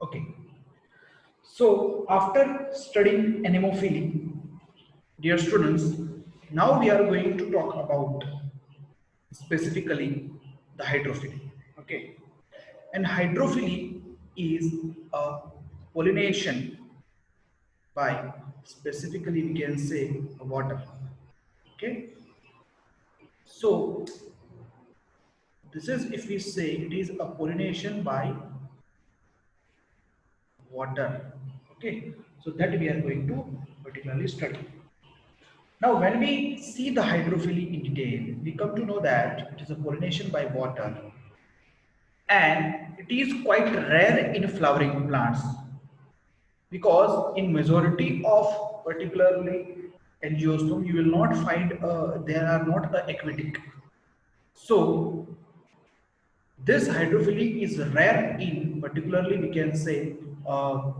Okay. So after studying anemophily, dear students, now we are going to talk about specifically the hydrophily. Okay. And hydrophily is a pollination by, specifically we can say, water. Okay. So this is, if we say, it is a pollination by water. Okay. So that we are going to particularly study. Now, when we see the hydrophily in detail, we come to know that it is a pollination by water and it is quite rare in flowering plants, because in majority of particularly angiosperm you will not find there are not aquatic. So this hydrophily is rare in particularly we can say uh,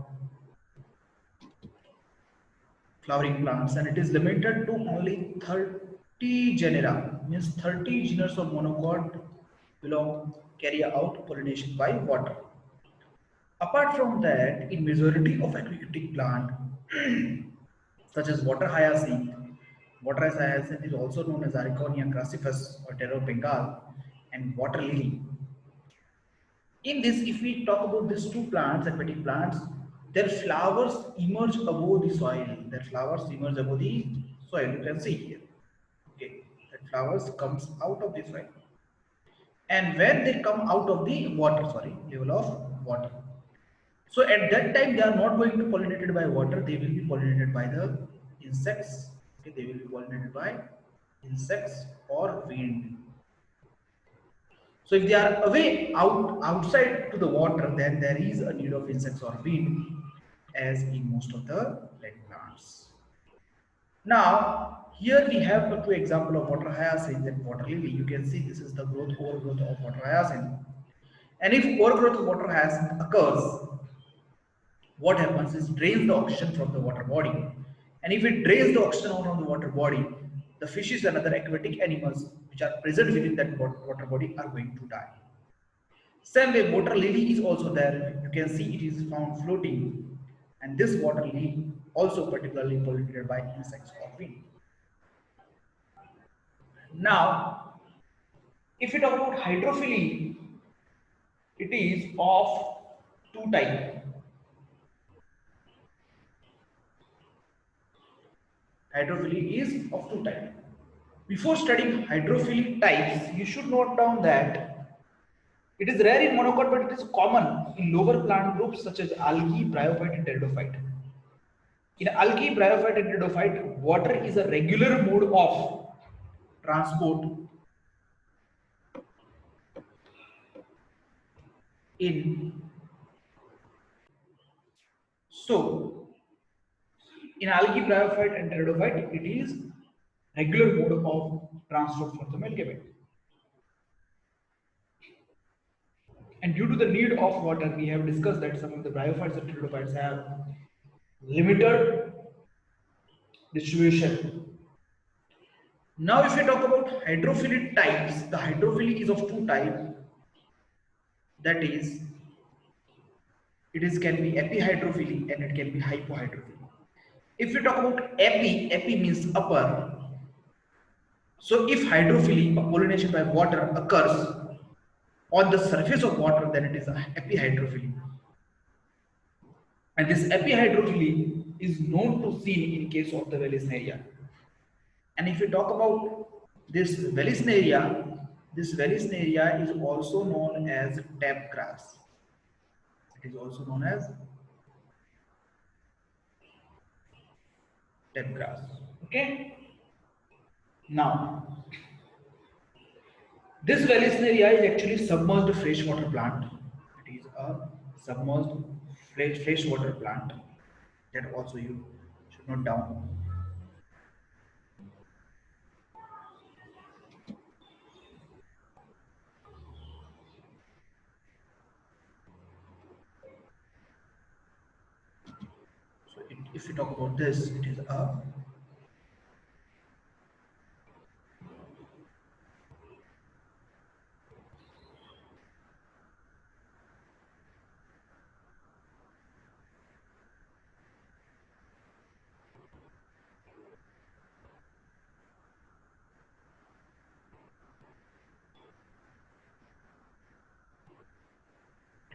flowering plants, and it is limited to only 30 genera, means 30 genus of monocot belong carry out pollination by water. Apart from that, in majority of aquatic plant such as water hyacinth is also known as Ariconia crassifus or Terror Bengal, and water lily. In this, if we talk about these two plants, aquatic plants, their flowers emerge above the soil. Their flowers emerge above the soil. You can see here. Okay, that flowers comes out of the soil, and when they come out of the water, sorry, level of water. So at that time, they are not going to be pollinated by water. They will be pollinated by the insects. Okay, they will be pollinated by insects or wind. So if they are away outside to the water, then there is a need of insects or wind, as in most of the plant plants. Now here we have two example of water hyacinth and water lily. You can see this is the overgrowth of water hyacinth. And if overgrowth of water hyacinth occurs, what happens is drains the oxygen from the water body. And if it drains the oxygen out of the water body, the fishes and other aquatic animals which are present within that water body are going to die. Same way, water lily is also there. You can see it is found floating, and this water lily also particularly pollinated by insects or wind. Now, if we talk about hydrophily, it is of two types. Hydrophily is of two types. Before studying hydrophilic types, you should note down that it is rare in monocot, but it is common in lower plant groups such as algae, bryophyte, and pteridophyte. In algae, bryophyte, and pteridophyte, water is a regular mode of transport in. So, in algae, bryophyte, and pteridophyte, it is regular mode of transport for the male gamete. And due to the need of water, we have discussed that some of the bryophytes and pteridophytes have limited distribution. Now, if we talk about hydrophilic types, the hydrophily is of two types. That is, it is can be epihydrophily and it can be hypohydrophily. If we talk about epi means upper. So, if hydrophily, a pollination by water, occurs on the surface of water, then it is a epihydrophily. And this epihydrophily is known to seen in case of the Vallisneria. And if we talk about this Vallisneria is also known as tap grass. It is also known as tap grass. Okay. Now, this Vallisneria is actually submerged freshwater plant. It is a submerged freshwater plant. That also you should note down. So, if we talk about this, it is a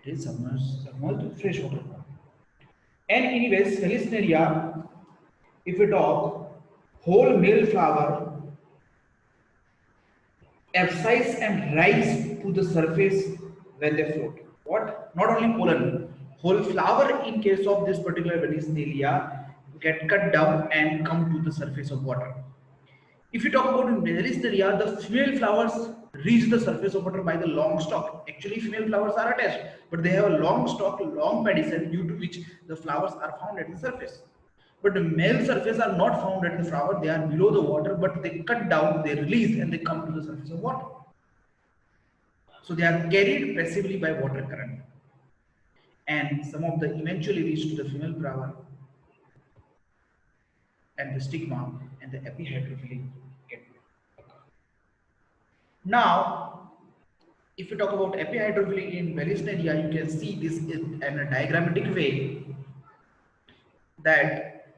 It is submerged in fresh water. And anyways, Felicinaria, if we talk, whole male flower abscise and rise to the surface when they float. What? Not only pollen, whole flower in case of this particular Felicinaria get cut down and come to the surface of water. If you talk about Melisteria, the female flowers reach the surface of water by the long stalk. Actually, female flowers are attached, but they have a long stalk, long pedicel, due to which the flowers are found at the surface. But the male surface are not found at the flower; they are below the water, but they cut down, they release, and they come to the surface of water. So they are carried passively by water current, and some of them eventually reach to the female flower and the stigma, and the epihydrophily get occur. Now, if you talk about epihydrophily in Melisneria, you can see this in a diagrammatic way that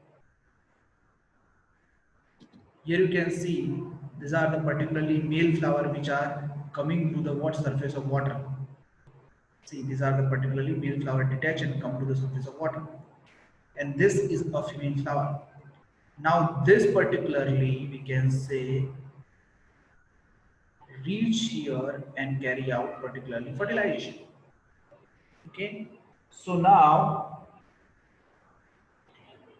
here you can see these are the particularly male flower which are coming to the water surface of water. See, these are the particularly male flower detach and come to the surface of water. And this is a female flower. Now this particularly we can say reach here and carry out particularly fertilization. Okay. So now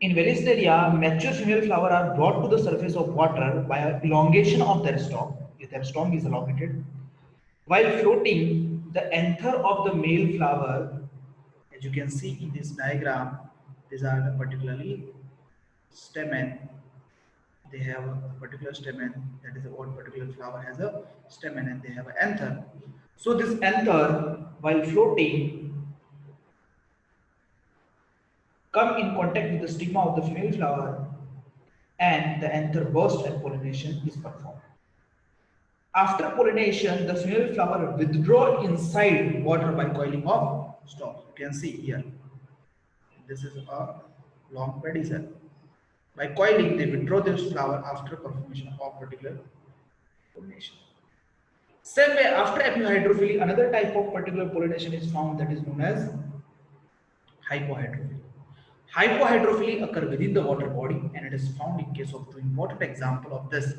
in Velisteria, mature female flowers are brought to the surface of water by elongation of their stalk. If their stalk is elongated, while floating, the anther of the male flower, as you can see in this diagram, these are the particularly stamen. They have a particular stamen, that is one particular flower has a stamen and they have an anther. So this anther, while floating, come in contact with the stigma of the female flower and the anther burst and pollination is performed. After pollination, the female flower withdraw inside water by coiling of stalk. You can see here. This is a long pedicel. By coiling, they withdraw this flower after performation of particular pollination. Same way, after epihydrophily, another type of particular pollination is found that is known as hypohydrophily. Hypohydrophily occur within the water body and it is found in case of two important example of this,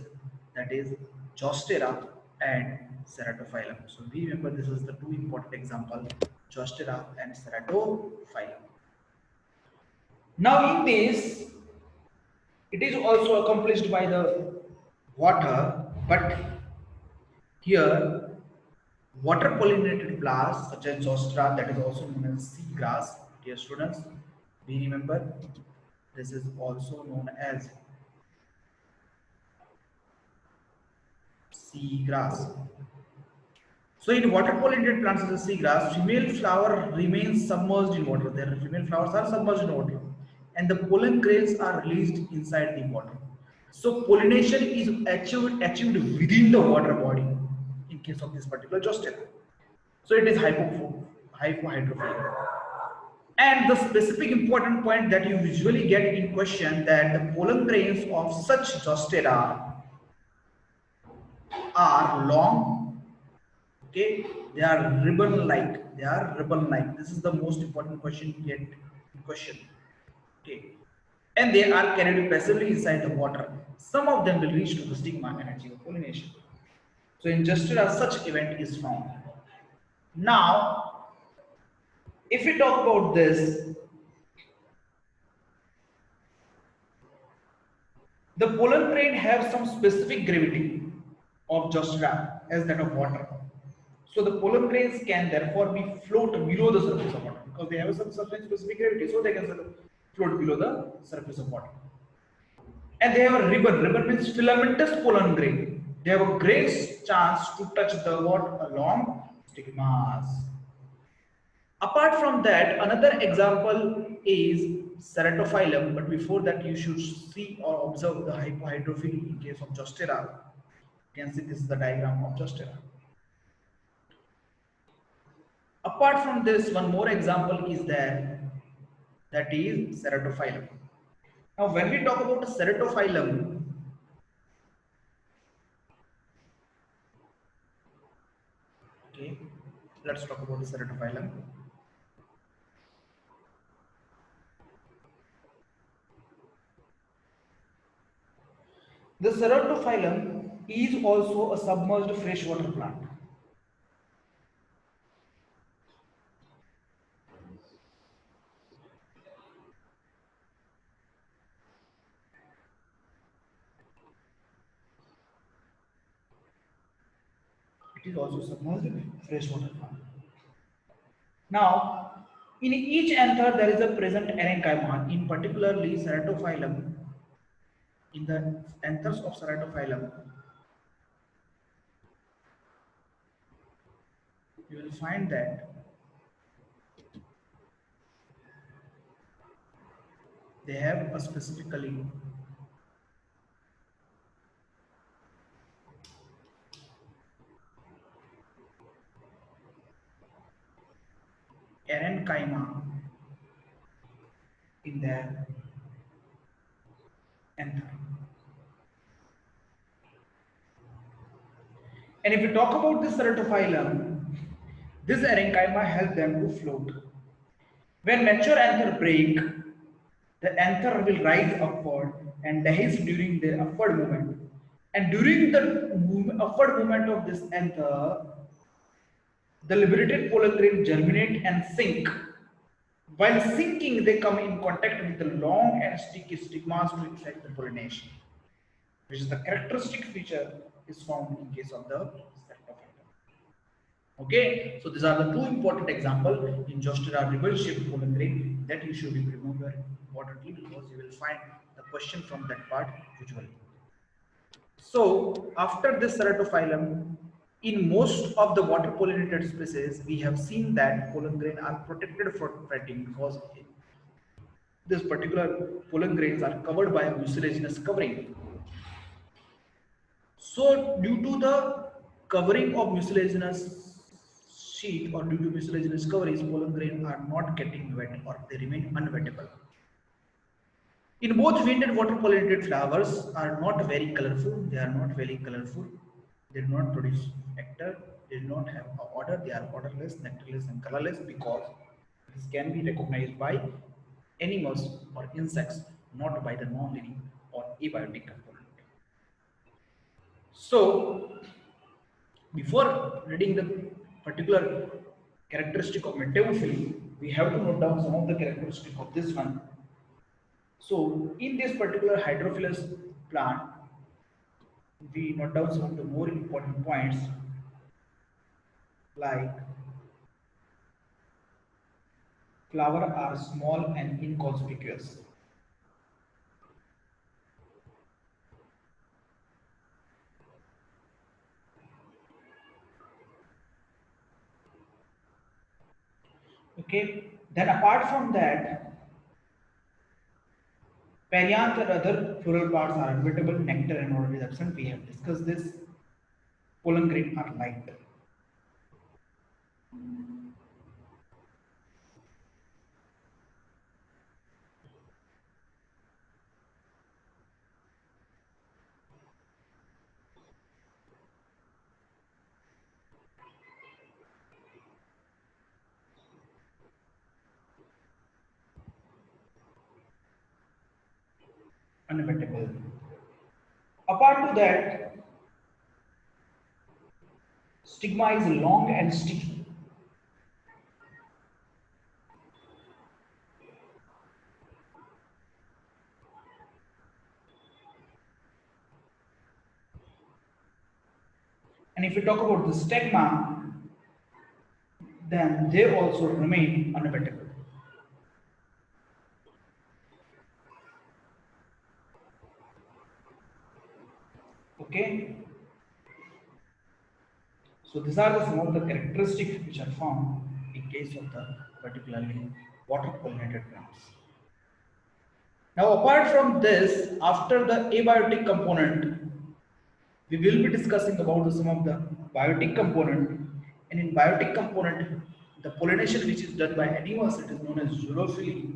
that is Zostera and Ceratophyllum. So we remember this is the two important example, Zostera and Ceratophyllum. Now in this, it is also accomplished by the water, but here water pollinated plants such as Zostera, that is also known as sea grass. Dear students, we remember this is also known as sea grass. So in water pollinated plants such as sea grass, female flower remains submerged in water. Their female flowers are submerged in water and the pollen grains are released inside the water. So pollination is achieved within the water body in case of this particular Zostera. So it is hypohydrophilic. And the specific important point that you usually get in question that the pollen grains of such Zostera are long, okay, they are ribbon like, this is the most important question yet in question, okay, and they are carried passively inside the water. Some of them will reach to the stigma and achieve pollination. So in Zostera such event is found. Now if we talk about this, the pollen grain have some specific gravity of Zostera as that of water. So the pollen grains can therefore be float below the surface of water because they have some certain specific gravity, so they can float below the surface of water. And they have a ribbon. Ribbon means filamentous pollen grain. They have a great chance to touch the what along stigmas. Apart from that, another example is Ceratophyllum, but before that you should see or observe the hypohydrophily in case of Zostera. You can see this is the diagram of Zostera. Apart from this, one more example is there, that is Ceratophyllum. Now when we talk about Ceratophyllum, okay, let's talk about the Ceratophyllum. The Ceratophyllum is also a submerged freshwater plant. It is also submerged freshwater plant. Now, in each anther there is a present parenchyma, in particularly Ceratophyllum. In the anthers of Ceratophyllum, you will find that they have a specifically parenchyma in their anther. And if we talk about this Ceratophyllum, this parenchyma helps them to float. When mature anther break, the anther will rise upward and dehisce during their upward movement. And during the upward movement of this anther, the liberated pollen grain germinate and sink. While sinking, they come in contact with the long and sticky stigmas to effect the pollination, which is the characteristic feature is found in case of the Streptophyllum. Okay, so these are the two important examples in Josteria ribbon-shaped pollen grain that you should remember importantly, because you will find the question from that part usually. So after this Ceratophyllum, in most of the water pollinated species, we have seen that pollen grain are protected from fatting because this particular pollen grains are covered by a mucilaginous covering. So due to the covering of mucilaginous sheet or due to mucilaginous coverage, pollen grains are not getting wet or they remain unwettable. In both wind and water pollinated flowers are not very colorful. They are not very colorful. They do not produce nectar. They do not have an odor. They are odorless, nectarless, and colorless because this can be recognized by animals or insects, not by the non-living or abiotic component. So, before reading the particular characteristic of metamorphy, we have to note down some of the characteristic of this one. So, in this particular hydrophilus plant, we note down some of the more important points like flower are small and inconspicuous. Okay. Then apart from that, perianth and other floral parts are unwettable, nectar and odor is absent. We have discussed this. Pollen grain are light. Unwettable. Apart to that, stigma is long and sticky. And if we talk about the stigma, then they also remain unwettable. Okay. So these are some of the characteristics which are found in case of the particularly water pollinated plants. Now apart from this, after the abiotic component, we will be discussing about some of the biotic component, and in biotic component, the pollination which is done by animals, it is known as zoophily.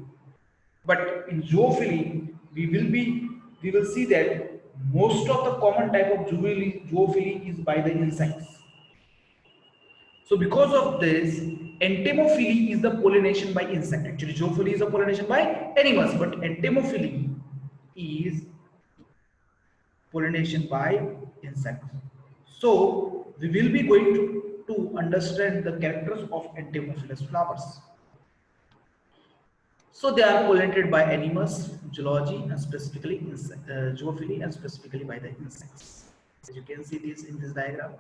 But in zoophily, we will see that most of the common type of zoophily is by the insects. So because of this, entomophily is the pollination by insect. Actually, zoophily is a pollination by animals, but entomophily is pollination by insects. So we will be going to understand the characters of entomophilous flowers. So they are pollinated by animals, zoology, and specifically zoophily, and specifically by the insects. As you can see this in this diagram,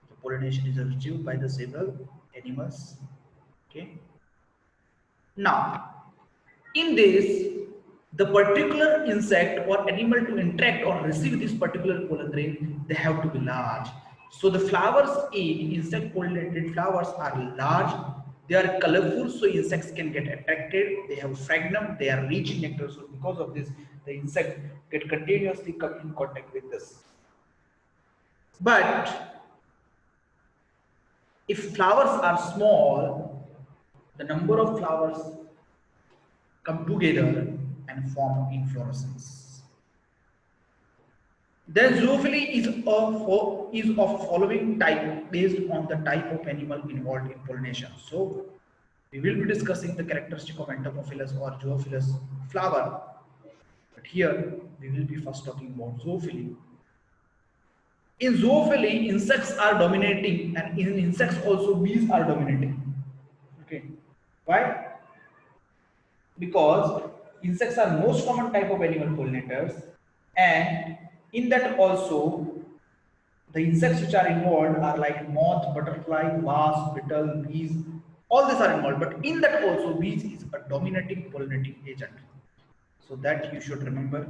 the pollination is achieved by the several animals. Okay. Now, in this, the particular insect or animal to interact or receive this particular pollen grain, they have to be large. So the flowers in insect pollinated flowers are large, they are colorful, so insects can get attracted, they have fragment, they are rich in nectar, so because of this, the insect get continuously come in contact with this. But if flowers are small, the number of flowers come together and form inflorescence. Then zoophily is of following type based on the type of animal involved in pollination. So we will be discussing the characteristic of entomophilous or zoophilous flower. But here we will be first talking about zoophily. In zoophily, insects are dominating, and in insects also bees are dominating. Okay, why? Because insects are most common type of animal pollinators, and in that also the insects which are involved are like moth, butterfly, wasp, beetle, bees, all these are involved, but in that also bees is a dominating pollinating agent, so that you should remember,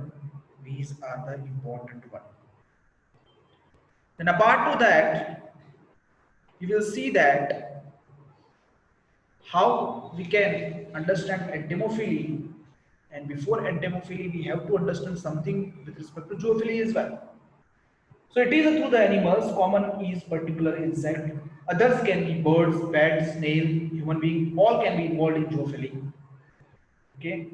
bees are the important one. Then apart to that, you will see that how we can understand entomophily, and before entomophily we have to understand something with respect to zoophily as well. So it is through the animals, common is particular insect, others can be birds, bats, snail, human being, all can be involved in zoophily. Okay,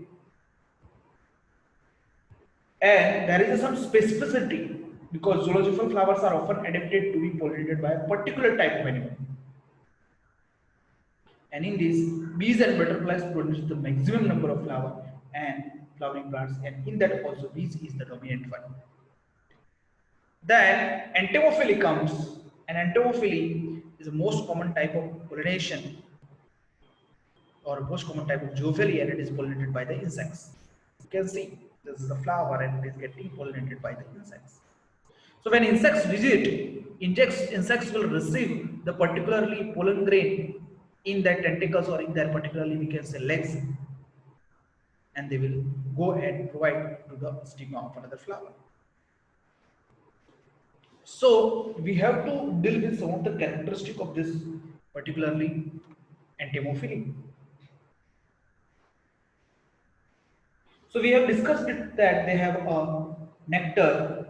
and there is some specificity because zoological flowers are often adapted to be pollinated by a particular type of animal. And in this, bees and butterflies produce the maximum number of flower and flowering plants, and in that also bees is the dominant one. Then entomophily comes, and entomophily is the most common type of pollination or most common type of zoophily, and it is pollinated by the insects. You can see this is the flower and it is getting pollinated by the insects. So when insects visit, insects will receive the particularly pollen grain in their tentacles or in their particularly we can say legs, and they will go and provide to the stigma of another flower. So we have to deal with some of the characteristic of this particularly entomophily. So we have discussed it that they have a nectar,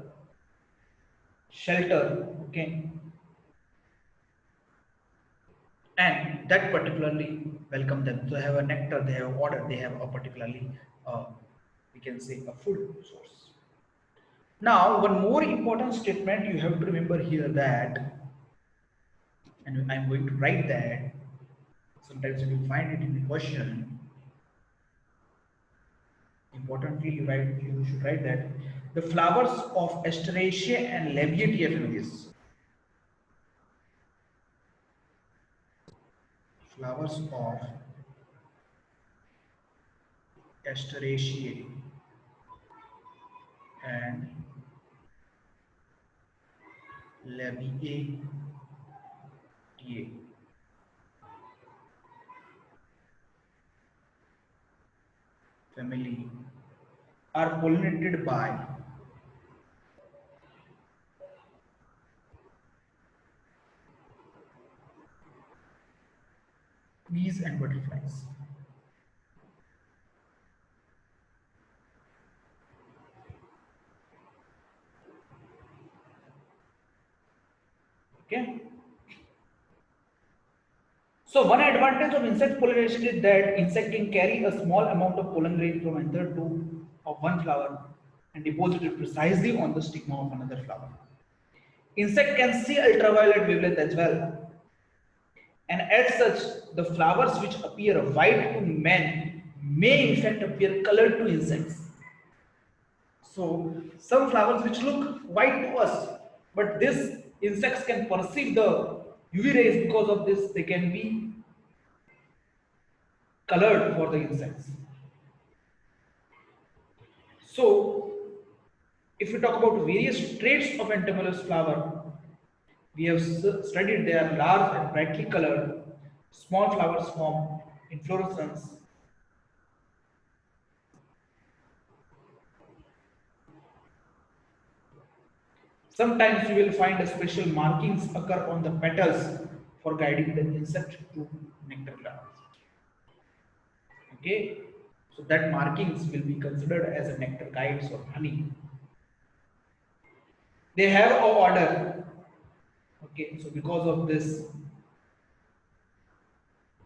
shelter, okay, and that particularly welcome them. So they have a nectar, they have water, they have a particularly we can say a food source. Now, one more important statement you have to remember here that, and I'm going to write that. Sometimes you will find it in the question. Importantly, you should write that the flowers of Asteraceae and Labiatia families. Flowers of Asteraceae and Labiatia family are pollinated by bees and butterflies. Okay. So one advantage of insect pollination is that insect can carry a small amount of pollen grain from anther to of one flower and deposit it precisely on the stigma of another flower. Insect can see ultraviolet wavelength as well, and as such, the flowers which appear white to men may in fact appear colored to insects. So some flowers which look white to us, but this insects can perceive the UV rays. Because of this, they can be colored for the insects. So if we talk about various traits of entomolous flower, we have studied they are large and brightly colored. Small flowers form inflorescence. Sometimes you will find a special markings occur on the petals for guiding the insect to nectar glands. Okay, so that markings will be considered as a nectar guides or honey. They have a order. Okay, so because of this,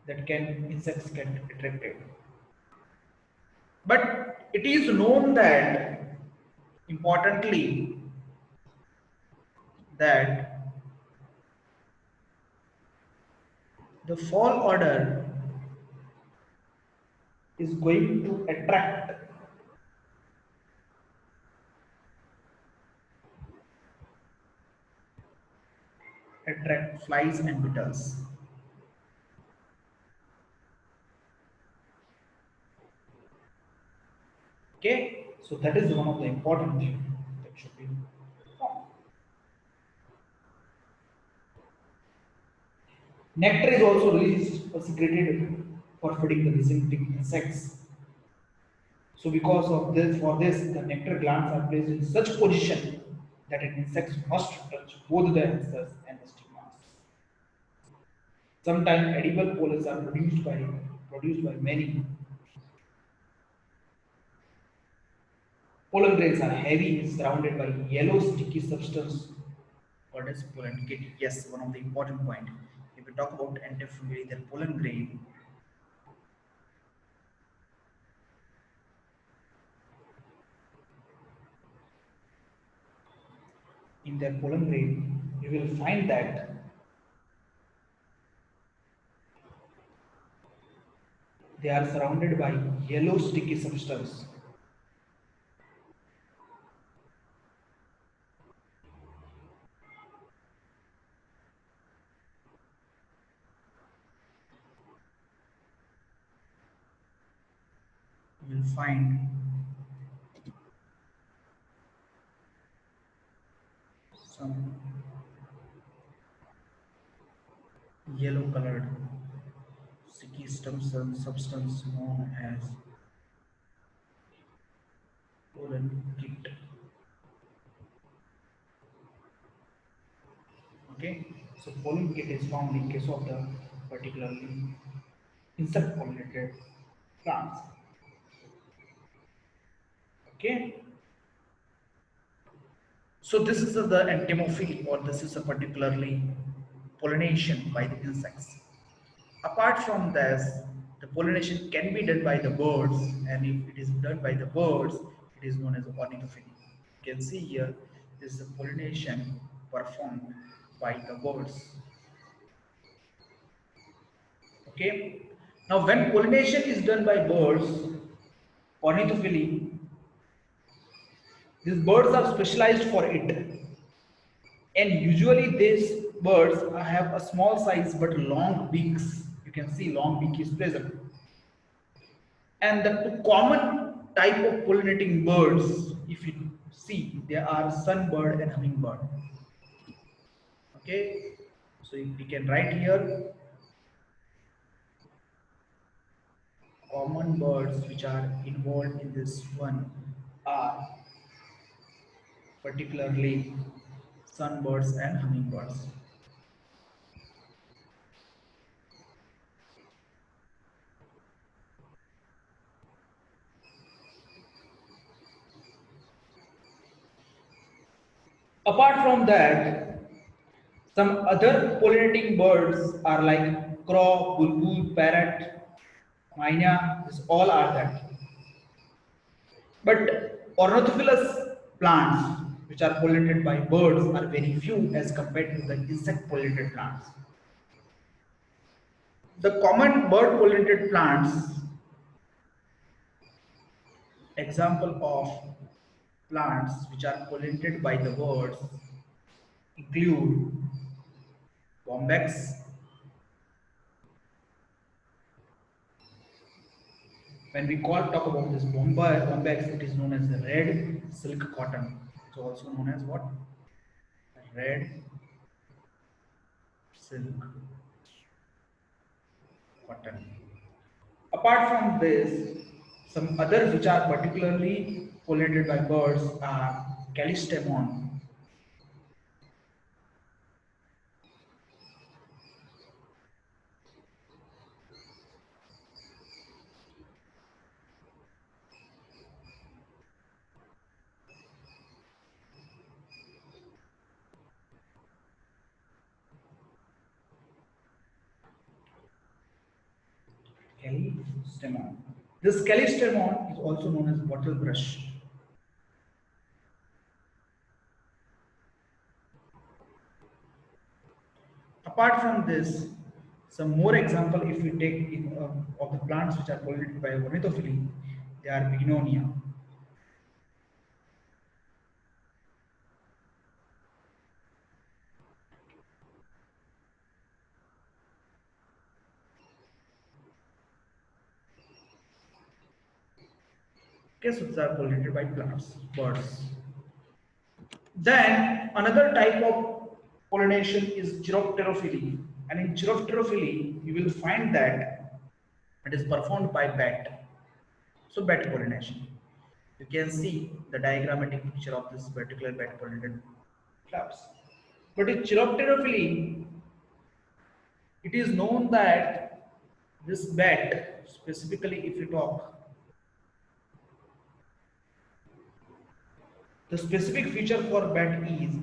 that can insects get attracted. But it is known that importantly that the fall order is going to attract flies and beetles. Okay, so that is one of the important things that should be performed. Nectar is also released or secreted for feeding the visiting insects. So because of this, for this, the nectar glands are placed in such position that an insect must touch both the answers and the stigmas. Sometimes edible pollens are produced by many. Pollen grains are heavy, surrounded by yellow sticky substance called as pollen kit. Yes, one of the important point. If we talk about antifungal, their pollen grain, in their pollen grain, you will find that they are surrounded by yellow sticky substance. You will find some yellow colored sticky substance known as pollen kit. Okay, so pollen kit is found in case of the particularly insect pollinated plants. Okay, so this is the entomophily, or this is a particularly pollination by the insects. Apart from this, the pollination can be done by the birds, and if it is done by the birds, it is known as ornithophy. You can see here, this is the pollination performed by the birds. Okay. Now, when pollination is done by birds, ornithophy, these birds are specialized for it, and usually these birds have a small size but long beaks. You can see long beak is present. And the two common type of pollinating birds, if you see, they are sunbird and hummingbird. Okay, so we can write here common birds which are involved in this one are particularly sunbirds and hummingbirds. Apart from that, some other pollinating birds are like crow, bulbul, parrot, myna. These all are that. But ornithophilous plants, which are pollinated by birds, are very few as compared to the insect pollinated plants. The common bird pollinated plants, example of plants which are pollinated by the birds include bombex. When we talk about this bombex, it is known as the red silk cotton. It's also known as what? Red silk cotton. Apart from this, some others which are particularly pollinated by birds are callistemon. Callistemon. This callistemon is also known as bottle brush. Apart from this, some more example if we take of the plants which are pollinated by ornithophilia, they are bignonia. Okay, so these are pollinated by plants, birds. Then another type of pollination is chiropterophilia, and in chiropterophilia you will find that it is performed by bat. So bat pollination. You can see the diagrammatic picture of this particular bat pollinated flowers. But in chiropterophilia, it is known that this bat, specifically if you talk, the specific feature for bat is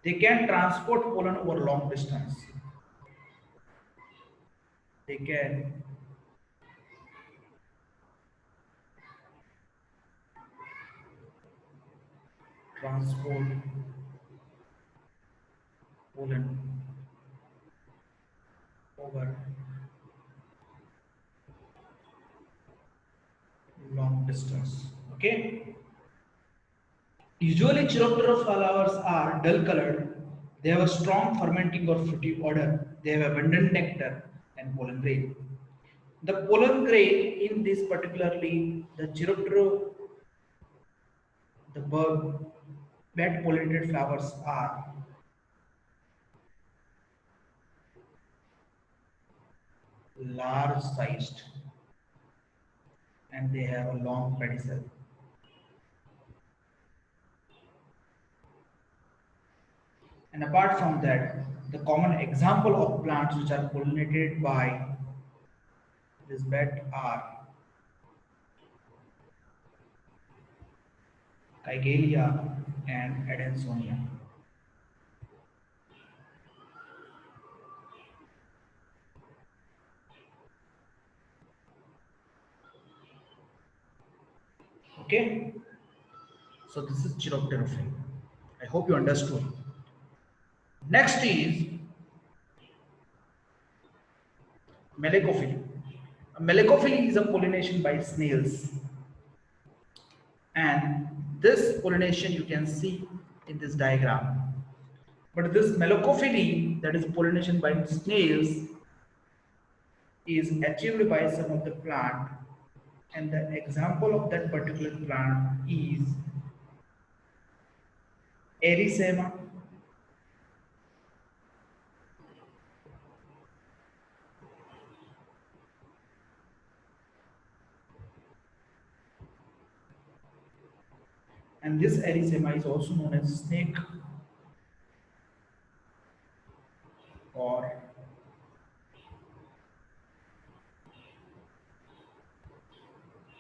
they can transport pollen over long distance. They can transport pollen over long distance. Okay. Usually, Chiroptera flowers are dull colored. They have a strong fermenting or fruity odor. They have abundant nectar and pollen grain. The pollen grain in this particularly the Chiroptera, the bug, bat pollinated flowers are large sized and they have a long pedicel. And apart from that, the common example of plants which are pollinated by this bat are Kigelia and Adansonia. Okay, so this is Chiropterophyll. I hope you understood. Next is Melecophily. Melecophily is a pollination by snails, and this pollination you can see in this diagram. But this Melecophily, that is pollination by snails, is achieved by some of the plant, and the example of that particular plant is Erythema, and this Erythema is also known as snake or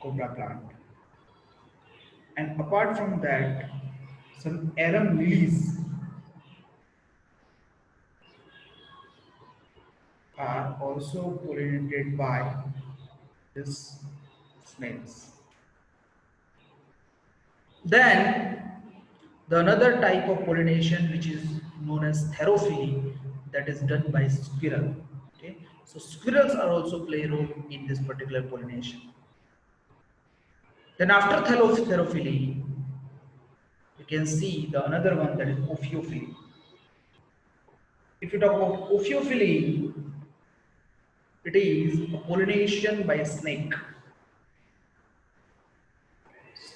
cobra plant. And apart from that, some arum lilies are also pollinated by this snails. Then the another type of pollination which is known as therophily, that is done by squirrel. Okay, so squirrels are also play a role in this particular pollination. Then after therophily, we can see the another one, that is ophiophy. If you talk about ophiophy, it is a pollination by a snake.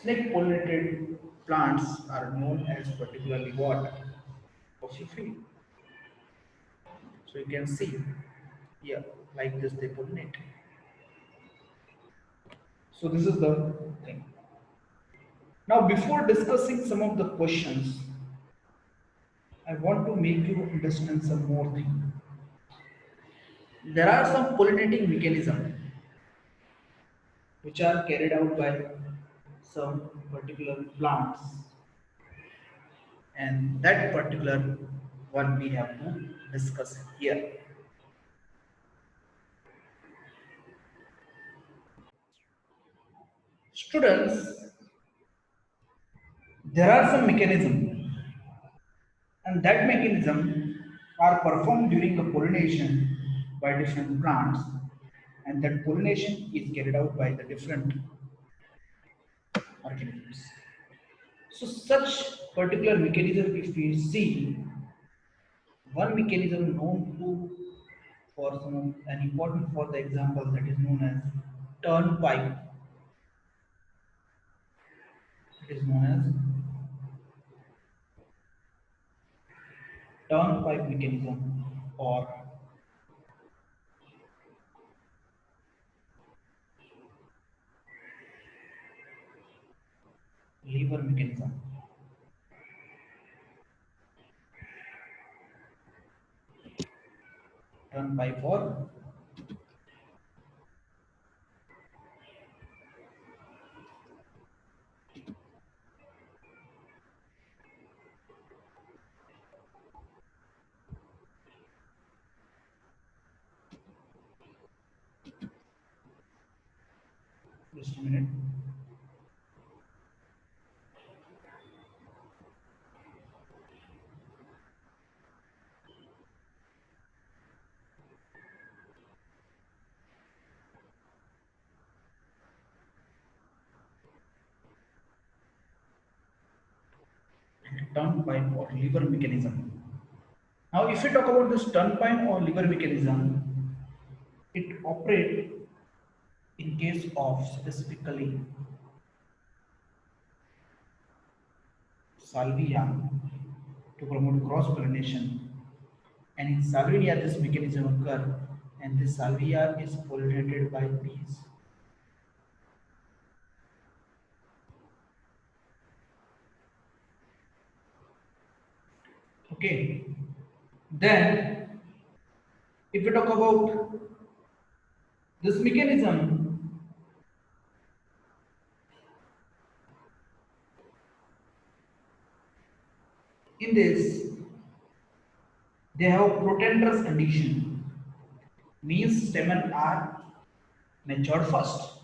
Snake pollinated plants are known as particularly what? Ophiophy. So you can see here, like this they pollinate. So this is the thing. Now before discussing some of the questions, I want to make you understand some more thing. There are some pollinating mechanisms which are carried out by some particular plants, and that particular one we have to discuss here. Students, there are some mechanisms, and that mechanism are performed during the pollination by different plants, and that pollination is carried out by the different organisms. So such particular mechanism, if we see, one mechanism known to for some an important for the example, that is known as turnpike. It is known as turnpike mechanism or lever mechanism. Turnpike for just a minute. Turnpike or lever mechanism. Now, if we talk about this turnpike or lever mechanism, it operates in case of specifically salvia to promote cross pollination. And in salvia, this mechanism occurs, and this salvia is pollinated by bees. Okay. Then, if we talk about this mechanism, in this, they have protandrous condition, means stamen are matured first,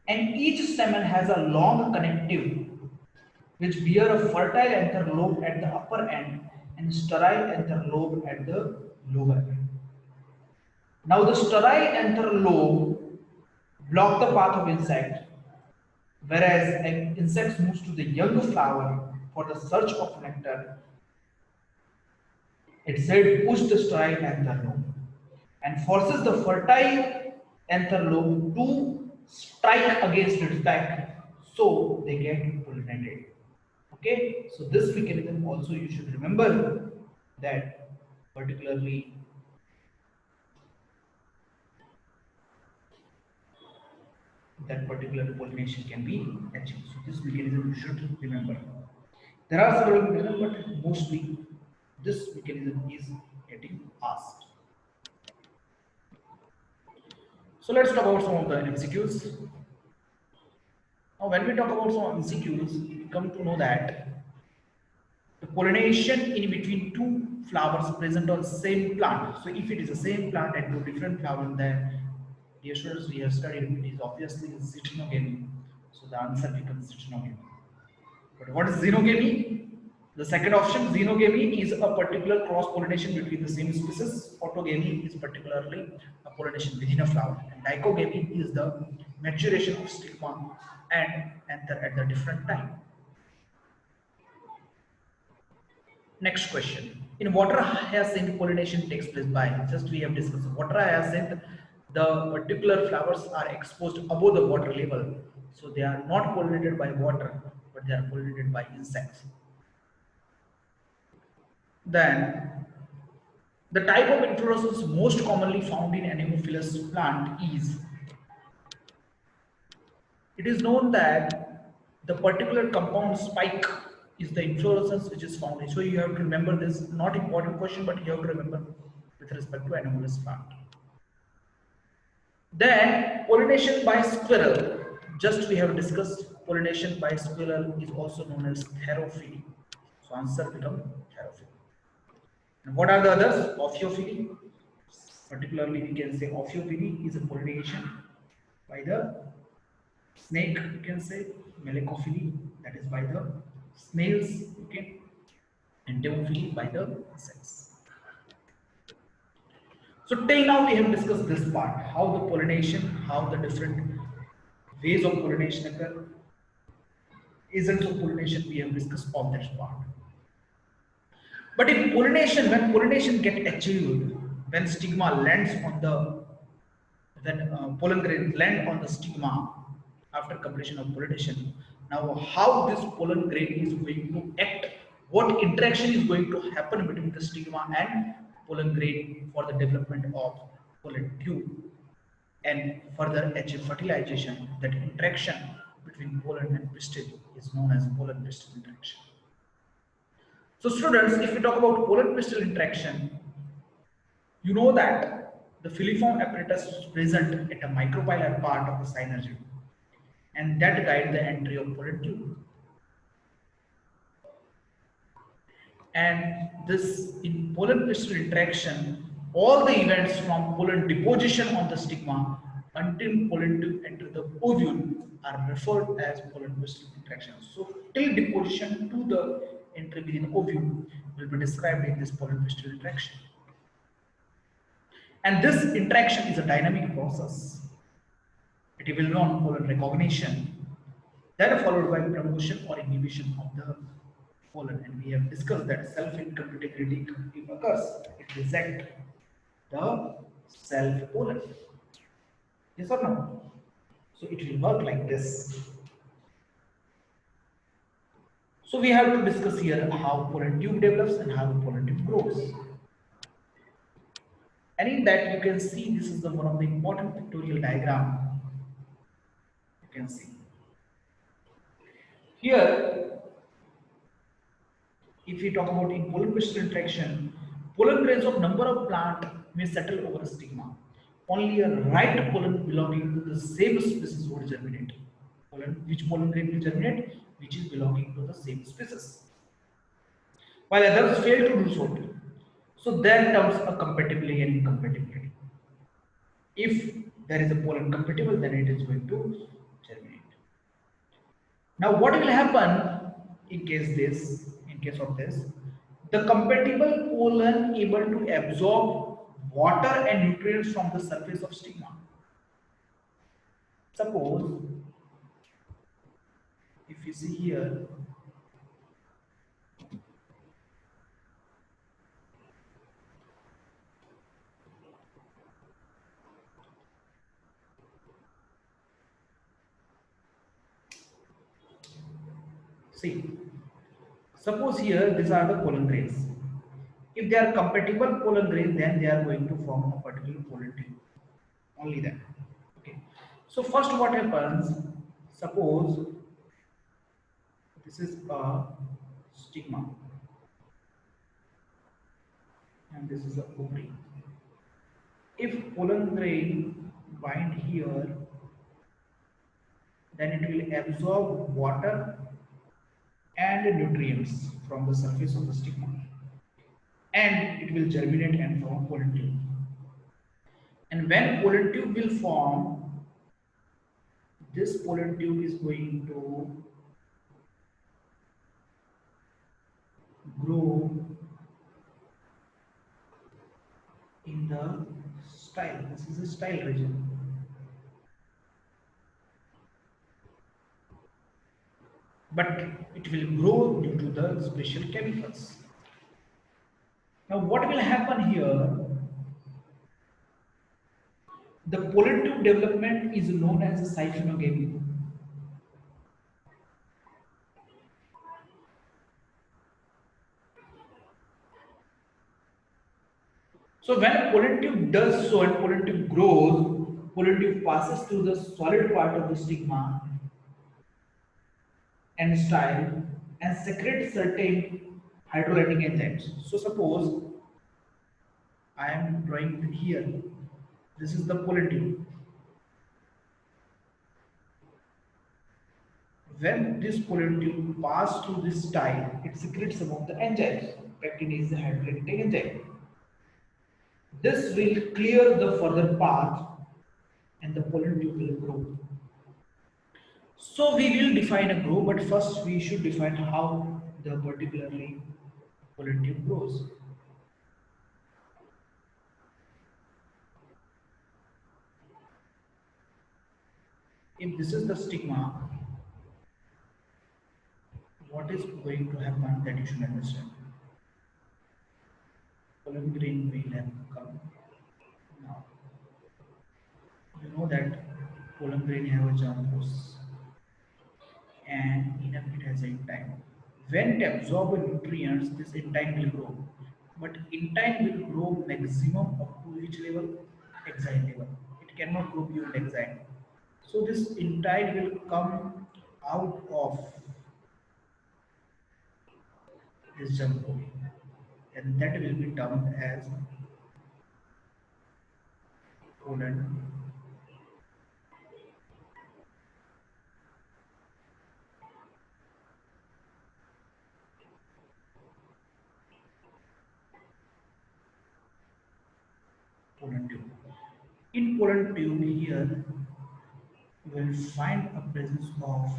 and each stamen has a long connective which bear a fertile anther lobe at the upper end and sterile anther lobe at the lower end. Now the sterile anther lobe block the path of insect, whereas an insect moves to the young flower for the search of nectar. It said push the sterile anther lobe and forces the fertile anther lobe to strike against its back, so they get pollinated. Okay, so this mechanism also you should remember that particularly that particular pollination can be achieved. So this mechanism you should remember. There are several mechanisms, but mostly this mechanism is getting asked. So let's talk about some of the MCQs. Now, when we talk about some MCQs, we come to know that the pollination in between two flowers present on same plant. So if it is the same plant and two different flowers, then dear students, we have studied it is obviously xenogamy. So the answer becomes xenogamy. But what is xenogamy? The second option, xenogamy, is a particular cross pollination between the same species. Autogamy is particularly a pollination within a flower. And dichogamy is the maturation of stigma and anther at the different time. Next question. In water hyacinth, pollination takes place by, just we have discussed, water hyacinth, the particular flowers are exposed above the water level. So they are not pollinated by water, but they are pollinated by insects. Then, the type of inflorescence most commonly found in anemophilous plant is, it is known that the particular compound spike is the inflorescence which is found. So you have to remember this, not important question, but you have to remember with respect to anemophilous plant. Then pollination by squirrel. Just we have discussed, pollination by squirrel is also known as therophily. So answer become therophily. And what are the others? Ophiophily. Particularly we can say ophiophily is a pollination by the snake, you can say. Melecophily, that is by the snails, okay, and demophily by the insects. So till now we have discussed this part, how the pollination, how the different ways of pollination occur, agents of pollination, we have discussed all that part. But in pollination, when pollination get achieved, when stigma lands on the, when pollen grains land on the stigma after completion of pollination, now how this pollen grain is going to act, what interaction is going to happen between the stigma and pollen grain for the development of pollen tube and further achieve fertilization, that interaction between pollen and pistil is known as pollen pistil interaction. So students, if we talk about pollen pistil interaction, you know that the filiform apparatus is present at a micropylar part of the synergy, and that guide the entry of pollen tube. And this, in pollen pistil interaction, all the events from pollen deposition on the stigma until pollen tube enter the ovule are referred as pollen pistil interaction. So till deposition to the entry within ovule will be described in this pollen pistil interaction. And this interaction is a dynamic process. It will be on pollen recognition, then followed by promotion or inhibition of the pollen. And we have discussed that self-incompatibility occurs. It rejects the self-pollen. Yes or no? So it will work like this. So we have to discuss here how pollen tube develops and how pollen tube grows. And in that you can see this is the one of the important pictorial diagram. You can see. Here, if we talk about in pollen pistil interaction, pollen grains of number of plant may settle over a stigma. Only a right pollen belonging to the same species would germinate. Which pollen grain will germinate? Which is belonging to the same species. While others fail to do so. So there comes a compatibility and incompatibility. If there is a pollen compatible, then it is going to germinate. Now what will happen in case of this, the compatible pollen able to absorb water and nutrients from the surface of stigma. Suppose if you see here, see, suppose here these are the pollen grains. If they are compatible pollen grains, then they are going to form a particular pollen tube. Only that. Okay. So first what happens, suppose this is a stigma and this is a ovary. If pollen grain bind here, then it will absorb water and nutrients from the surface of the stigma, and it will germinate and form pollen tube. And when pollen tube will form, this pollen tube is going to grow in the style. This is a style region. But it will grow due to the special chemicals. Now, what will happen here? The pollen tube development is known as a siphonogamy. So when pollen tube does so and pollen tube grows, pollen tube passes through the solid part of the stigma and style and secretes certain hydrolytic enzymes. So suppose I am drawing here. This is the pollen tube. When this pollen tube passes through this style, it secretes some of the enzymes. Pectin is the hydrolytic enzyme. This will clear the further path and the pollen tube will grow. So we will define a grow, but first we should define how the particularly pollen tube grows. If this is the stigma, what is going to happen that you should understand? Pollen grain will have come. Now, you know that pollen grain have a germ force and enough it has enzyme. When it absorbs nutrients, this enzyme will grow. But enzyme will grow maximum up to which level? Exile level. It cannot grow beyond exile. So this enzyme will come out of this germ pore, and that will be termed as pollen pollen tube. In pollen tube here, you will find a presence of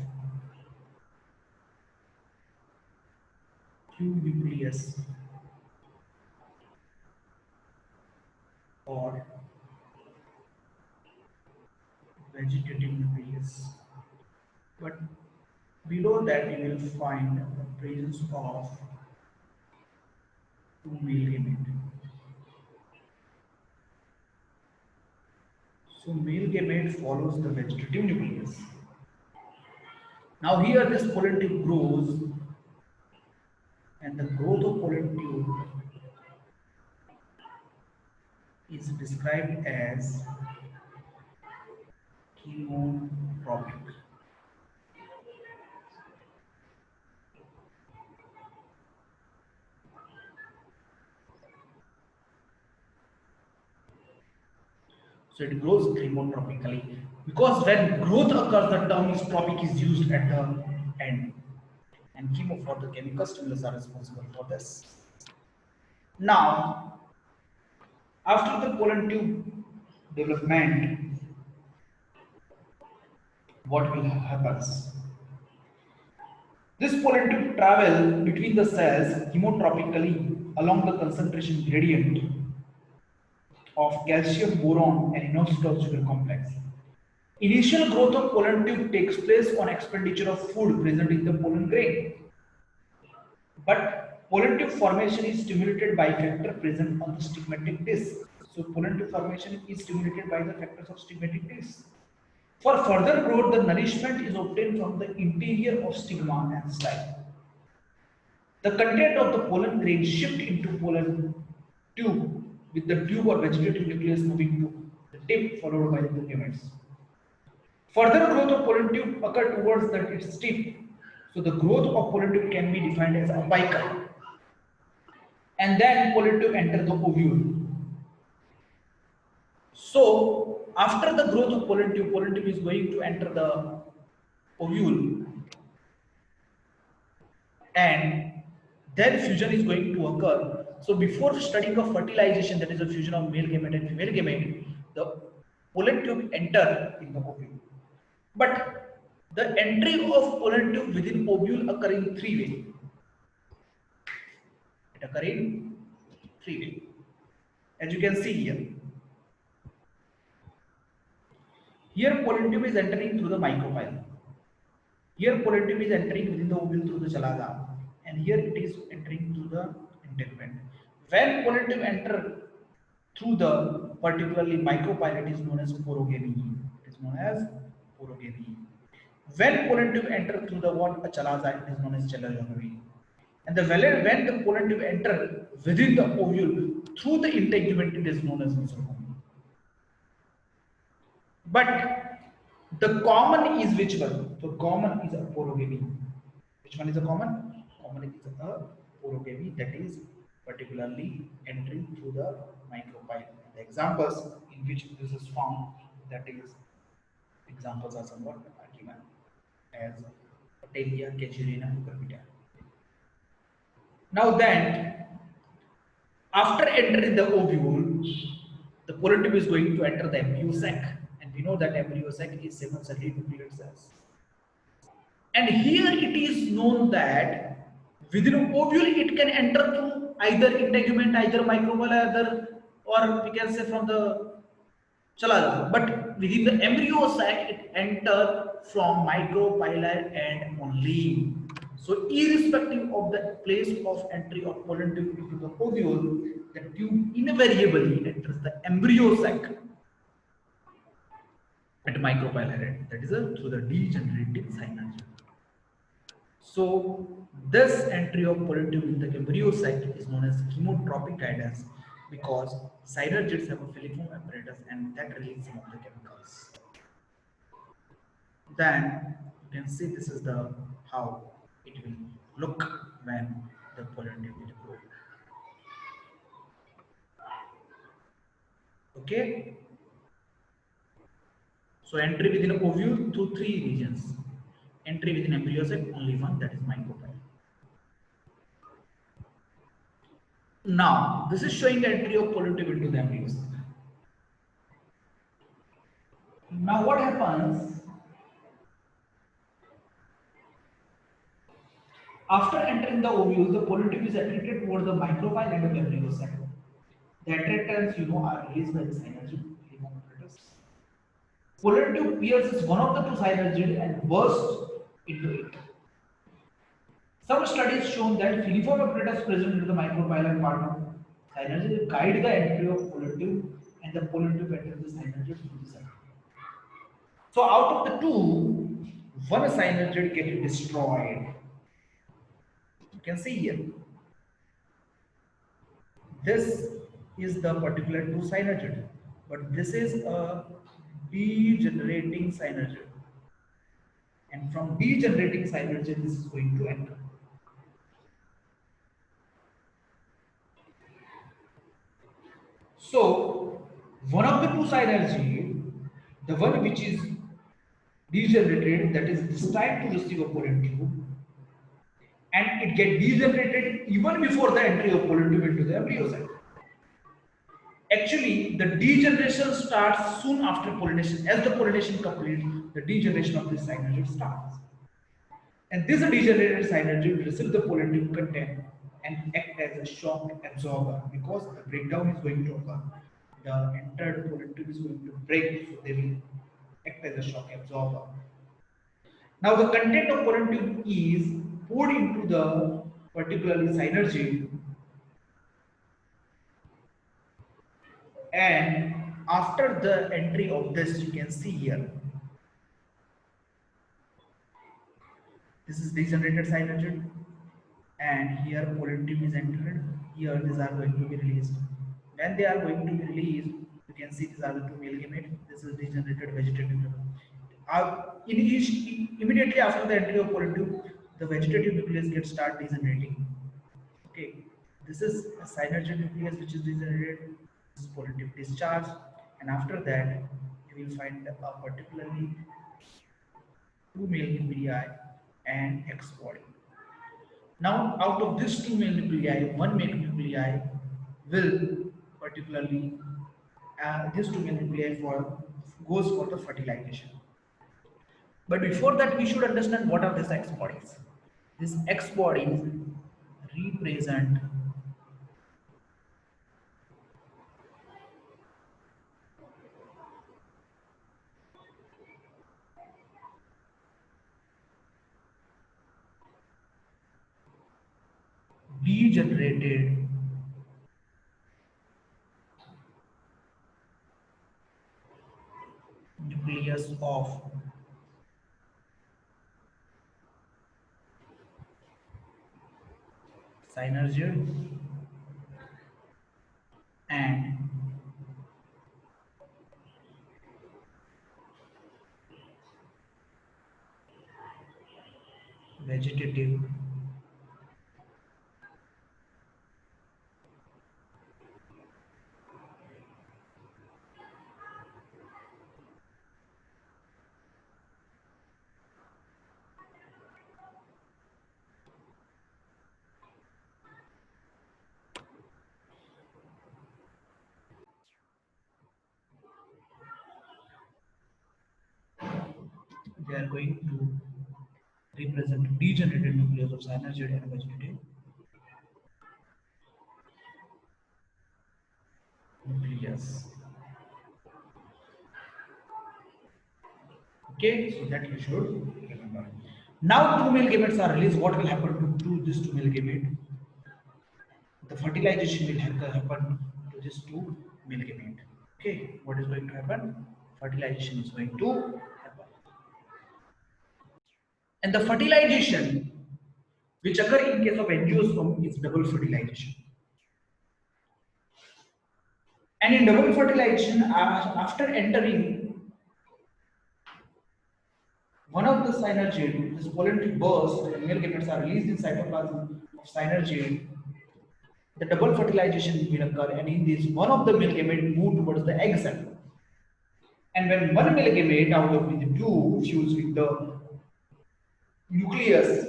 tube nucleus or vegetative nucleus. But below that you will find the presence of two male gamete. So male gamete follows the vegetative nucleus. Now here this pollen tube grows, and the growth of pollen tube is described as chemotropic. So it grows chemotropically because when growth occurs, the term is tropic is used at the end, and chemo for the chemical stimulus are responsible for this. Now, after the pollen tube development, what will happen? This pollen tube travel between the cells chemotropically along the concentration gradient of calcium, boron, and inositol sugar complex. Initial growth of pollen tube takes place on expenditure of food present in the pollen grain. But pollen tube formation is stimulated by factor present on the stigmatic disc. So pollen tube formation is stimulated by the factors of stigmatic disc. For further growth, the nourishment is obtained from the interior of stigma and style. The content of the pollen grain shift into pollen tube with the tube or vegetative nucleus moving to the tip followed by the gametes. Further growth of pollen tube occur towards its tip. So the growth of pollen tube can be defined as apical. And then pollen tube enter the ovule. So after the growth of pollen tube is going to enter the ovule, and then fusion is going to occur. So before studying of fertilization, that is the fusion of male gamete and female gamete, the pollen tube enter in the ovule. But the entry of pollen tube within ovule occur in three ways. It occurs in three ways, as you can see here. Here pollen tube is entering through the micropyle. Here pollen tube is entering within the ovule through the chalada, and here it is entering through the integument. When pollen tube enter through the particularly micropyle, it is known as porogamy. It is known as porogamy. When pollen tube enter through the what? A chalaza, it is known as chalazogamy. And when the pollen tube enter within the ovule through the integument, it is known as mesoderm. But the common is which one? The common is a porogamy. Which one is a common? Common is a porogamy, that is particularly entering through the micropyle. The examples in which this is found, that is, examples are somewhat given as Patelia, Casuarina, Cucurbita. Now then, after entering the ovule, the pollen tube is going to enter the embryo sac, and we know that embryo sac is 7 nuclear cells. And here it is known that within an ovule it can enter through either integument, either microbial, either, or we can say from the chalala. But within the embryo sac, it enter from micropyle and only. So irrespective of the place of entry of pollen tube into the ovule, the tube invariably enters the embryo sac at micropyle end. That is through the degenerative synergy. So this entry of pollen tube in the embryo sac is known as chemotropic guidance because synergids have a filiform apparatus and that releases some of the chemicals. Then you can see this is the how it will look when the pollen tube will grow. Okay. So entry within a ovule through 3 regions. Entry within embryo sac only one, that is micropyle. Now this is showing the entry of pollen tube into the embryo sac. Now what happens after entering the ovule? The pollen tube is attracted towards the micropyle end of the embryo sac. The attractants, are released by the synergy apparatus. Pollen tube pierces one of the two synergids and bursts into it. Some studies shown that filiform apparatus present in the micropyle part of synergid guide the entry of pollen tube, and the pollen tube enters the synergid through the cell. So out of the two, one synergid gets destroyed. You can see here. This is the particular two synergid, but this is a degenerating synergid, and from degenerating synergid this is going to enter. So one of the two synergid, the one which is degenerated, that is destined to receive a pollen tube, and it gets degenerated even before the entry of pollen tube into the embryo sac. Actually, the degeneration starts soon after pollination. As the pollination completes, the degeneration of this synergid starts. And this degenerated synergid receives the pollen tube content and act as a shock absorber because the breakdown is going to occur. The entered pollen tube is going to break, so they will act as a shock absorber. Now the content of pollen tube is poured into the particularly synergid, and after the entry of this, you can see here, this is degenerated synergid, and here pollen tube is entered. Here these are going to be released. When they are going to be released, you can see these are the two male gametes. This is degenerated vegetative. Immediately after the entry of pollen tube, the vegetative nucleus gets start degenerating. Okay, this is a synergid nucleus which is degenerated. This is pollen tube discharge, and after that, you will find a particularly two male nuclei and X body. Now, out of these two male nuclei, one male nuclei will particularly these two male nuclei goes for the fertilization. But before that, we should understand what are these X bodies. These X bodies represent degenerated nucleus of synergid and vegetative they are going to represent degenerated nucleus of synergid and vegetative nucleus. Okay, so that you should remember. Now two male gametes are released. What will happen to this two male gamete? The fertilization will happen to this two male gamete. Okay, what is going to happen? Fertilization is going to happen. And the fertilization which occur in case of angiosperm is double fertilization. And in double fertilization, after entering one of the synergid, this polyandry burst, and male gametes are released in cytoplasm of synergid, the double fertilization will occur, and in this, one of the male gamete move towards the egg cell. And when one male gamete out of the two fuse with the nucleus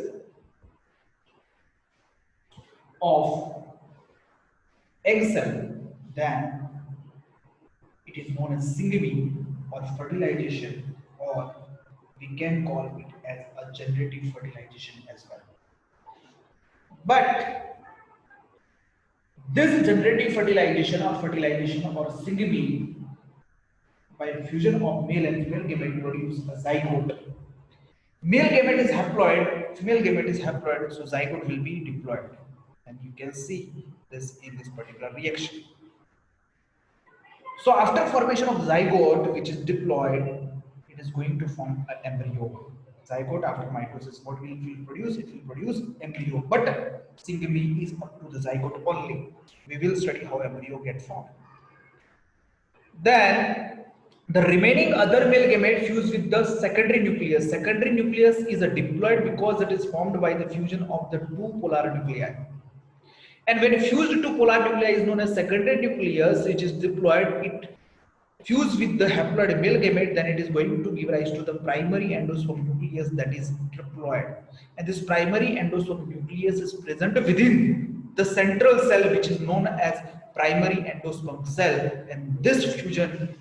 of egg cell, then it is known as syngamy or fertilization, or we can call it as a generative fertilization as well. But this generative fertilization or syngamy by fusion of male and female gamete produce a zygote. Male gamete is haploid, female gamete is haploid, so zygote will be diploid. And you can see this in this particular reaction. So after formation of zygote, which is diploid, it is going to form an embryo. Zygote after mitosis, what will it produce? It will produce embryo. But syngamy is up to the zygote only. We will study how embryo gets formed. Then the remaining other male gamete fuse with the secondary nucleus. Secondary nucleus is a diploid because it is formed by the fusion of the two polar nuclei. And when fused to polar nuclei is known as secondary nucleus, which is diploid, it fuse with the haploid male gamete, then it is going to give rise to the primary endosperm nucleus, that is triploid. And this primary endosperm nucleus is present within the central cell, which is known as primary endosperm cell, and this fusion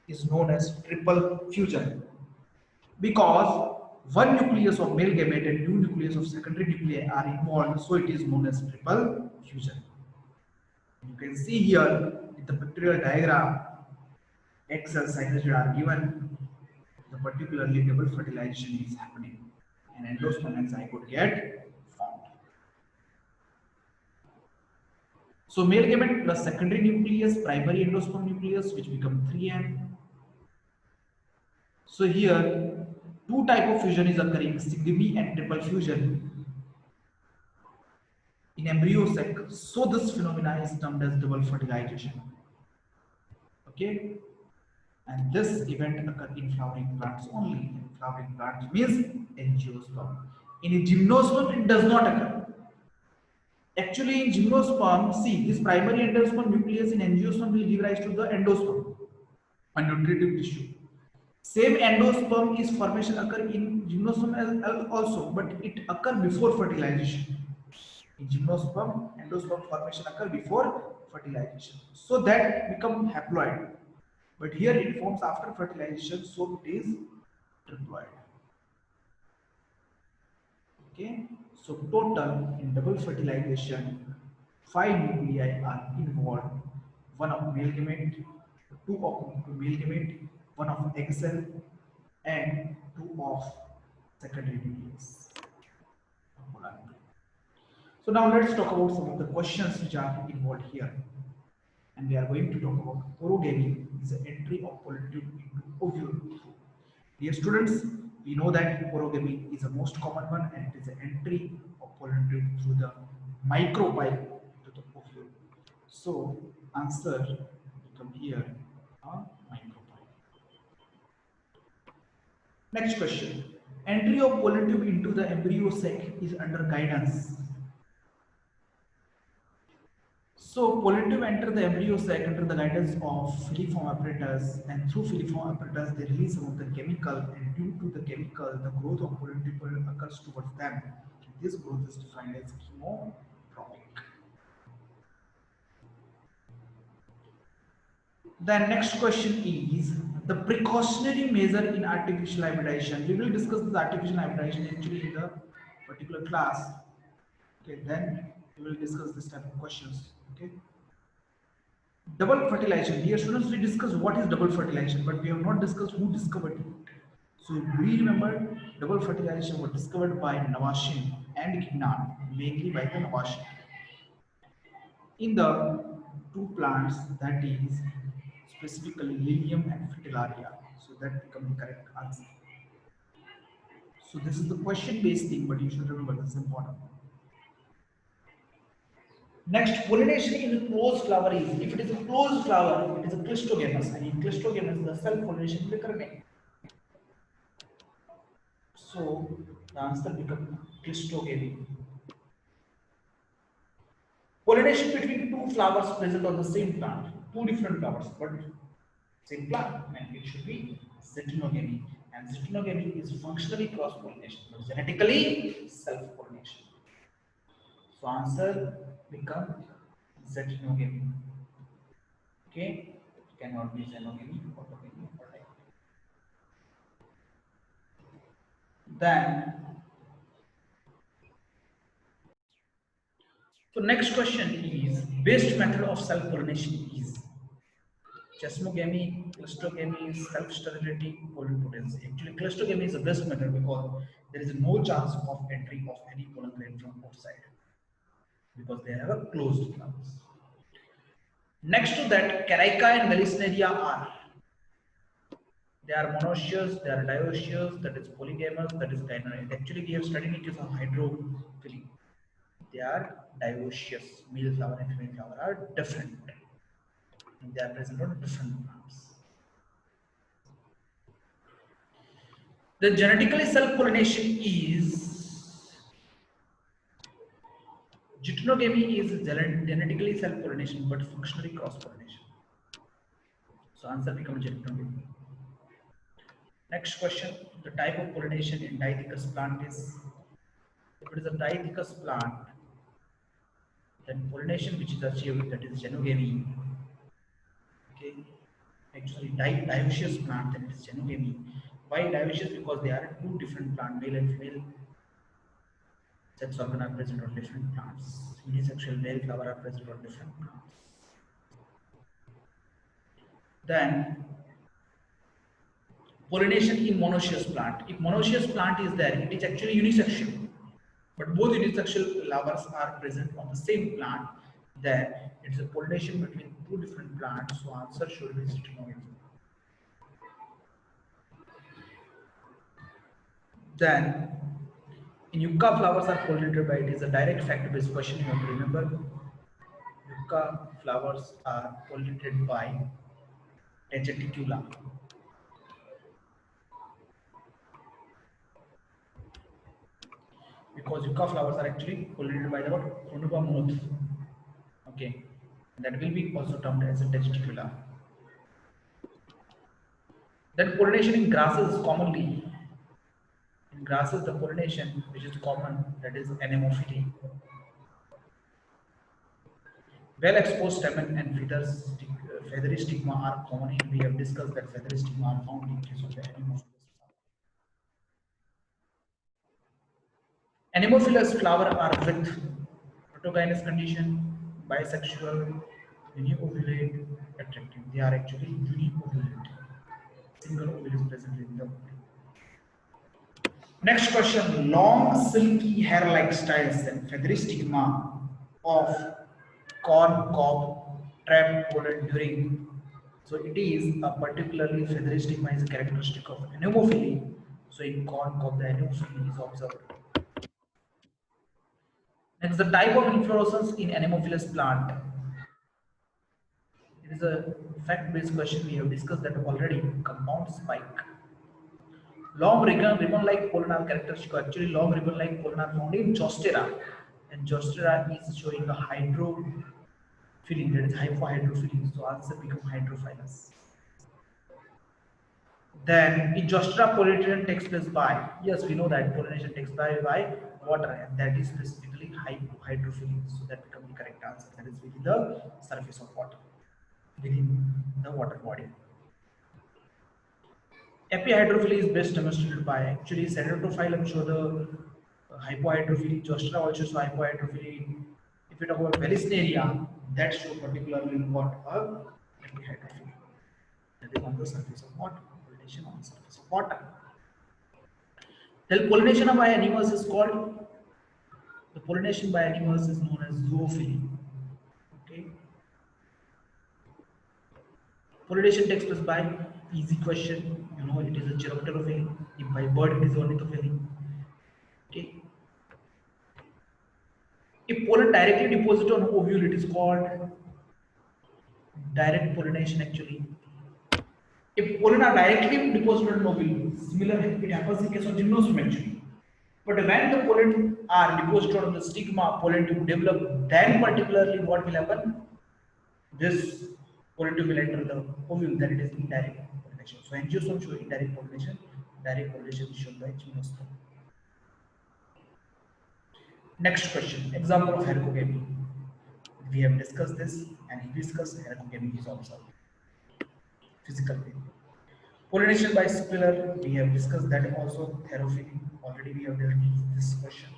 is known as triple fusion, because one nucleus of male gamete and two nucleus of secondary nuclei are involved, so it is known as triple fusion. You can see here in the pictorial diagram, egg cell synergid are given, the particularly double fertilization is happening, and endosperm and zygote get formed. So male gamete plus secondary nucleus, primary endosperm nucleus, which become 3N. So here two type of fusion is occurring, syngamy and triple fusion in embryo sac. So this phenomena is termed as double fertilization. Okay, and this event occurs in flowering plants only. Flowering plants means angiosperm. In gymnosperm it does not occur. Actually in gymnosperm, see, this primary endosperm nucleus in angiosperm will give rise to the endosperm, a nutritive tissue. Same endosperm is formation occur in gymnosperm as also, but it occur before fertilization. In gymnosperm, endosperm formation occur before fertilization, so that become haploid. But here it forms after fertilization, so it is triploid. Okay, so total in double fertilization, 5 nuclei are involved. One of male gamete, two of male gamete, one of egg cell, and two of secondary nucleus. So now let's talk about some of the questions which are involved here. And we are going to talk about orogamy, is the entry of polytube into ovule. Dear students, we know that orogamy is the most common one and it is the entry of pollen through the micropyle to the ovule. So answer become here a micropyle. Next question. Entry of pollen tube into the embryo sac is under guidance. So pollen tube enter the embryo sac under the guidance of filiform apparatus, and through filiform apparatus they release some of the chemical, and due to the chemical the growth of pollen tube occurs towards them. This growth is defined as chemotropic. The next question is the precautionary measure in artificial hybridization. We will discuss the artificial hybridization actually in the particular class. Okay, then we will discuss this type of questions. Okay. Double fertilization. Dear students, we discussed what is double fertilization, but we have not discussed who discovered it. So we remember double fertilization was discovered by Navashin and Gignan, mainly by the Navashin. In the two plants, that is specifically Lilium and Fritillaria. So that becomes the correct answer. So this is the question based thing, but you should remember this is important. Next, pollination in closed flower is, if it is a closed flower, it is a clistogamous, and in clistogamous, the self-pollination will occur. So the answer becomes clistogamy. Pollination between two flowers present on the same plant, two different flowers, but same plant, and it should be zetynogamy. And zetynogamy is functionally cross-pollination, but genetically self-pollination. So answer becomes zetynogamy. Okay, it cannot be xenogamy, autogamy, or like. Then, so next question is best method of self-pollination is chesmogamy, clistogamy, self-sterility, pollen potency. Actually, clistogamy is the best method because there is no chance of entry of any pollen grain from outside because they have a closed flowers. Next to that, Carica and Melisneria are. They are monoecious, they are dioecious, that is polygamous, that is gynoid. Actually, we have studied it as a hydrophily. They are dioecious. Male flower and female flower are different. And they are present on different plants. The genetically self-pollination is Gitnogamy is genetically self-pollination but functionally cross-pollination. So answer becomes gitnogamy. Next question, the type of pollination in dithecous plant is, if it is a dithecous plant, then pollination which is achieved, that is genogamy. Okay, actually dioecious plant, then it is genogamy. Why dioecious? Because they are two different plants, male and female sex organ are present on different plants. Unisexual male flower are present on different plants. Then pollination in monoecious plant. If monoecious plant is there, it is actually unisexual. But both unisexual flowers are present on the same plant. Then it's a pollination between two different plants. So answer should be zetynogamy. Then in yucca flowers are pollinated by, it is a direct fact-based question you have to remember. Yucca flowers are pollinated by Tegeticula. Because yucca flowers are actually pollinated by the what? Chronopa monoth. Okay, that will be also termed as a Tegeticula. Then pollination in grasses commonly. In grasses, the pollination which is common, that is anemophily. Well exposed stamen and feathery stigma are common. We have discussed that feathery stigma are found in case of the anemophilous. Anemophilous flower are with protogynous condition, bisexual, uniovulate, attractive. They are actually uniovulate. Single ovule is present in the ovule. Next question, long silky hair-like styles and feathery stigma of corn cob trap pollen during So it is a particularly feathery stigma is a characteristic of anemophily. So in corn of the anemophily is observed. Next, the type of inflorescence in anemophilous plant. It is a fact-based question. We have discussed that already. Compound spike. Long ribbon-like pollen are characteristic. Actually, long ribbon-like pollen are found in Jostera, and Jostera is showing a hydrophily. That is hypohydrophily. So answer become hydrophilus. Then in Jostera, pollination takes place by, yes, we know that pollination takes place by water, and that is specifically hydrophily. So that becomes the correct answer. That is within the surface of water, within the water body. Epihydrophily is best demonstrated by actually Ceratophyllum show the hypohydrophily, Jostera also show hypohydrophily. If we talk about Vallisneria, that show particularly what a epihydrophily. That is on the surface of water, pollination on the surface of water. The pollination by animals is called, the pollination by animals is known as zoophily. Okay. Pollination takes place by, easy question, you know, it is a chiropterophily. If by bird it is ornithophily. Okay. If pollen directly deposited on ovule, it is called direct pollination actually. If pollen are directly deposited on ovule, similar it happens in case of gymnosperm actually. But when the pollen are deposited on the stigma, pollen tube develop, then particularly what will happen? This pollen tube will enter the ovule, then it is indirect pollination. So angiosperm show indirect pollination, direct pollination is shown by gymnosperm. Next question, example of hercogamy. We have discussed this and hibiscus hercogamy is observed. Physical way. Pollination by spiller, we have discussed that also. Therophily, already we have dealt with this question.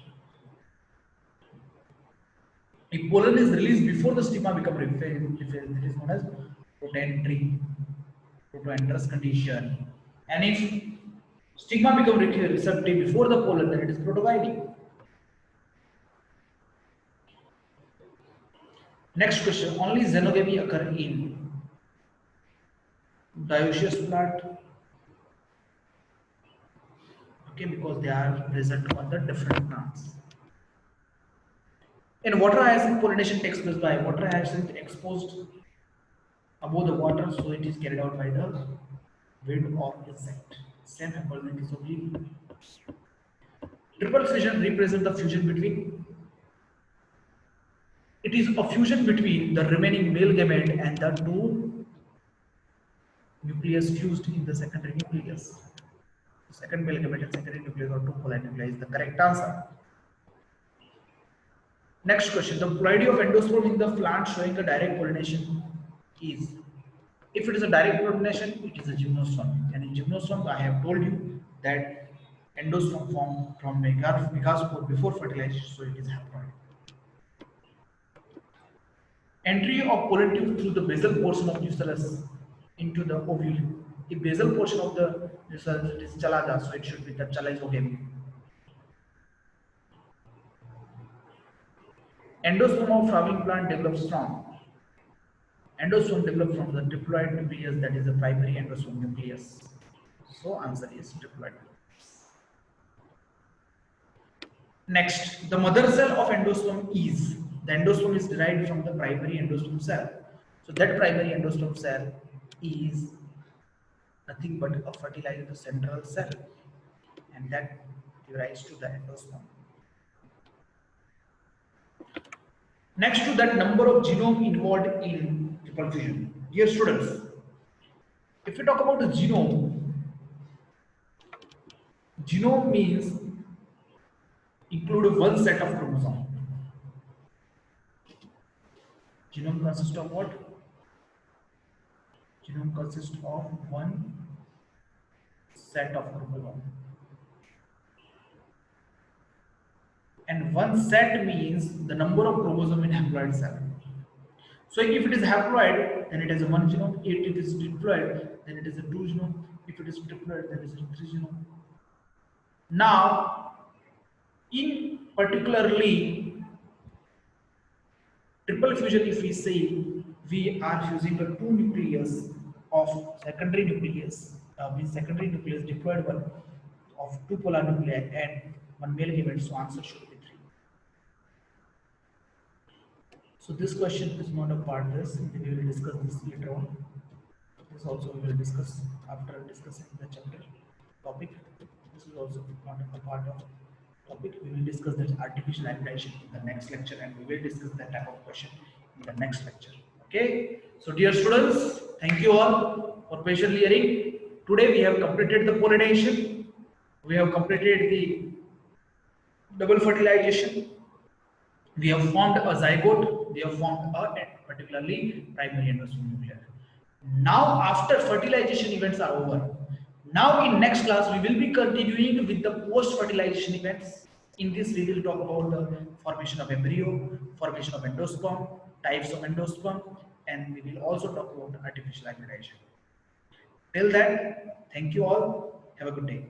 If pollen is released before the stigma becomes refilled, it is known as protentry, protoenterous condition. And if stigma becomes receptive before the pollen, then it is protogyny. Next question, only xenogamy occur in dioecious plant. Okay, because they are present on the different plants. In water hyacinth, pollination takes place by water hyacinth exposed above the water, so it is carried out by the wind or insect. Same happens in case of leaf. Triple fission represents the fusion between. It is a fusion between the remaining male gamete and the two nucleus fused in the secondary nucleus. Second male gamete and secondary nucleus or two polar nuclei is the correct answer. Next question, the ploidy of endosperm in the plant showing a direct pollination is, if it is a direct pollination, it is a gymnosperm. And in gymnosperm, I have told you that endosperm formed from megaspore before fertilization, so it is haploid. Entry of pollen tube through the basal portion of nucellus into the ovule. The basal portion of the nucellus, it is chalaja, so it should be the chalazogamy. Endosperm of flowering plant develops from. Endosperm develops from the diploid nucleus, that is the primary endosperm nucleus. So answer is diploid. Next, the mother cell of endosperm is, the endosperm is derived from the primary endosperm cell. So that primary endosperm cell is nothing but a fertilizer central cell, and that gives rise to the endosperm. Next to that, number of genome involved in triple fusion. Dear students, if we talk about the genome means include one set of chromosome. Genome consists of what? Genome consists of one set of chromosome. And one set means the number of chromosome in haploid cell. So if it is haploid, then it is a one genome. If it is diploid, then it is a two genome. If it is triploid, then it is a three genome. Now, in particularly triple fusion, if we say we are fusing the two nucleus of secondary nucleus, means secondary nucleus diploid one of two polar nuclei and one male gamete. So answer should be 3. So this question is not a part this. We will discuss this later on. This also we will discuss after discussing the chapter topic. This is also not a part of topic. We will discuss that artificial hybridization in the next lecture, and we will discuss that type of question in the next lecture. Okay. So dear students, thank you all for patiently hearing. Today we have completed the pollination. We have completed the double fertilization. We have formed a zygote. We have formed a particularly primary endosperm nucleus. Now, after fertilization events are over, now in next class we will be continuing with the post-fertilization events. In this, we will talk about the formation of embryo, formation of endosperm, types of endosperm, and we will also talk about artificial hybridization. Till then, thank you all. Have a good day.